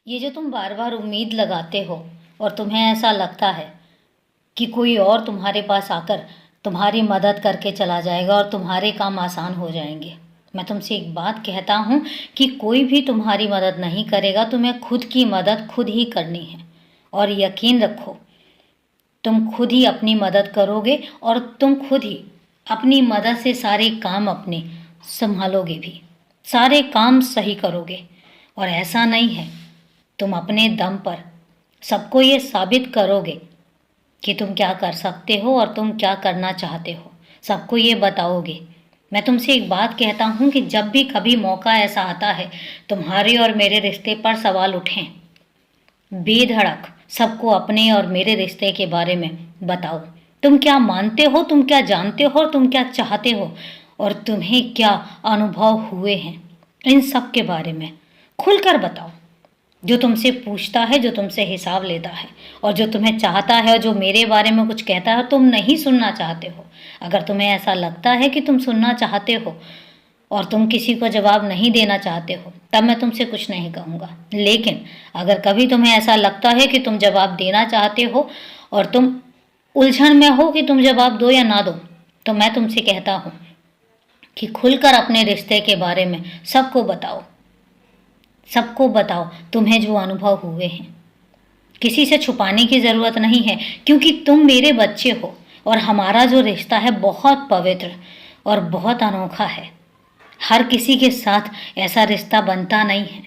ये जो तुम बार बार उम्मीद लगाते हो और तुम्हें ऐसा लगता है कि कोई और तुम्हारे पास आकर तुम्हारी मदद करके चला जाएगा और तुम्हारे काम आसान हो जाएंगे। मैं तुमसे एक बात कहता हूँ कि कोई भी तुम्हारी मदद नहीं करेगा, तुम्हें खुद की मदद खुद ही करनी है। और यकीन रखो, तुम खुद ही अपनी मदद करोगे और तुम खुद ही अपनी मदद से सारे काम अपने संभालोगे भी, सारे काम सही करोगे। और ऐसा नहीं है, तुम अपने दम पर सबको ये साबित करोगे कि तुम क्या कर सकते हो और तुम क्या करना चाहते हो, सबको ये बताओगे। मैं तुमसे एक बात कहता हूँ कि जब भी कभी मौका ऐसा आता है तुम्हारे और मेरे रिश्ते पर सवाल उठें, बेधड़क सबको अपने और मेरे रिश्ते के बारे में बताओ। तुम क्या मानते हो, तुम क्या जानते हो, तुम क्या चाहते हो और तुम्हें क्या अनुभव हुए हैं, इन सब के बारे में खुलकर बताओ। जो तुमसे पूछता है, जो तुमसे हिसाब लेता है और जो तुम्हें चाहता है और जो मेरे बारे में कुछ कहता है, तुम नहीं सुनना चाहते हो। अगर तुम्हें ऐसा लगता है कि तुम सुनना चाहते हो और तुम किसी को जवाब नहीं देना चाहते हो, तब मैं तुमसे कुछ नहीं कहूँगा। लेकिन अगर कभी तुम्हें ऐसा लगता है कि तुम जवाब देना चाहते हो और तुम उलझन में हो कि तुम जवाब दो या ना दो, तो मैं तुमसे कहता हूँ कि खुलकर अपने रिश्ते के बारे में सबको बताओ। सबको बताओ तुम्हें जो अनुभव हुए हैं। किसी से छुपाने की ज़रूरत नहीं है, क्योंकि तुम मेरे बच्चे हो और हमारा जो रिश्ता है बहुत पवित्र और बहुत अनोखा है। हर किसी के साथ ऐसा रिश्ता बनता नहीं है।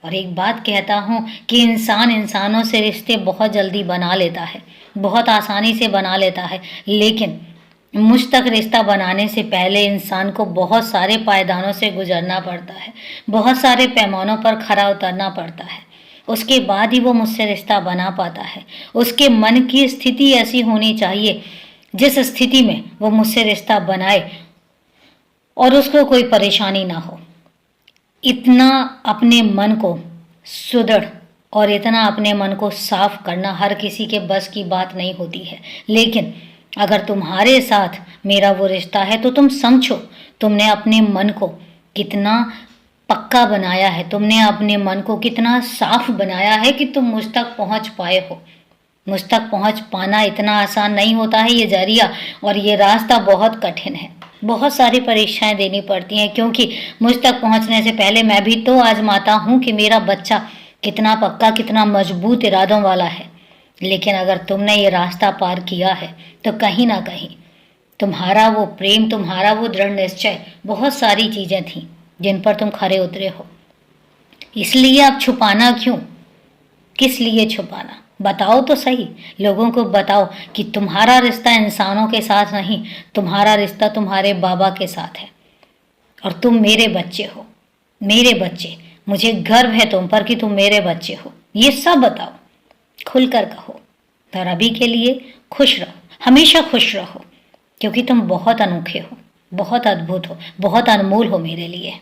और एक बात कहता हूँ कि इंसान इंसानों से रिश्ते बहुत जल्दी बना लेता है, बहुत आसानी से बना लेता है, लेकिन मुझ तक रिश्ता बनाने से पहले इंसान को बहुत सारे पायदानों से गुजरना पड़ता है, बहुत सारे पैमानों पर खरा उतरना पड़ता है। उसके बाद ही वो मुझसे रिश्ता बना पाता है। उसके मन की स्थिति ऐसी होनी चाहिए जिस स्थिति में वो मुझसे रिश्ता बनाए और उसको कोई परेशानी ना हो। इतना अपने मन को सुदृढ़ और इतना अपने मन को साफ करना हर किसी के बस की बात नहीं होती है। लेकिन अगर तुम्हारे साथ मेरा वो रिश्ता है तो तुम समझो, तुमने अपने मन को कितना पक्का बनाया है, तुमने अपने मन को कितना साफ बनाया है कि तुम मुझ तक पहुंच पाए हो। मुझ तक पहुंच पाना इतना आसान नहीं होता है। ये जरिया और ये रास्ता बहुत कठिन है, बहुत सारी परीक्षाएं देनी पड़ती हैं, क्योंकि मुझ तक पहुंचने से पहले मैं भी तो आजमाता हूँ कि मेरा बच्चा कितना पक्का, कितना मजबूत इरादों वाला है। लेकिन अगर तुमने ये रास्ता पार किया है तो कहीं ना कहीं तुम्हारा वो प्रेम, तुम्हारा वो दृढ़ निश्चय, बहुत सारी चीज़ें थीं जिन पर तुम खरे उतरे हो। इसलिए अब छुपाना क्यों, किस लिए छुपाना? बताओ तो सही, लोगों को बताओ कि तुम्हारा रिश्ता इंसानों के साथ नहीं, तुम्हारा रिश्ता तुम्हारे बाबा के साथ है और तुम मेरे बच्चे हो, मेरे बच्चे। मुझे गर्व है तुम पर कि तुम मेरे बच्चे हो। ये सब बताओ, खुलकर कहो। और अभी के लिए खुश रहो, हमेशा खुश रहो, क्योंकि तुम बहुत अनोखे हो, बहुत अद्भुत हो, बहुत अनमोल हो मेरे लिए।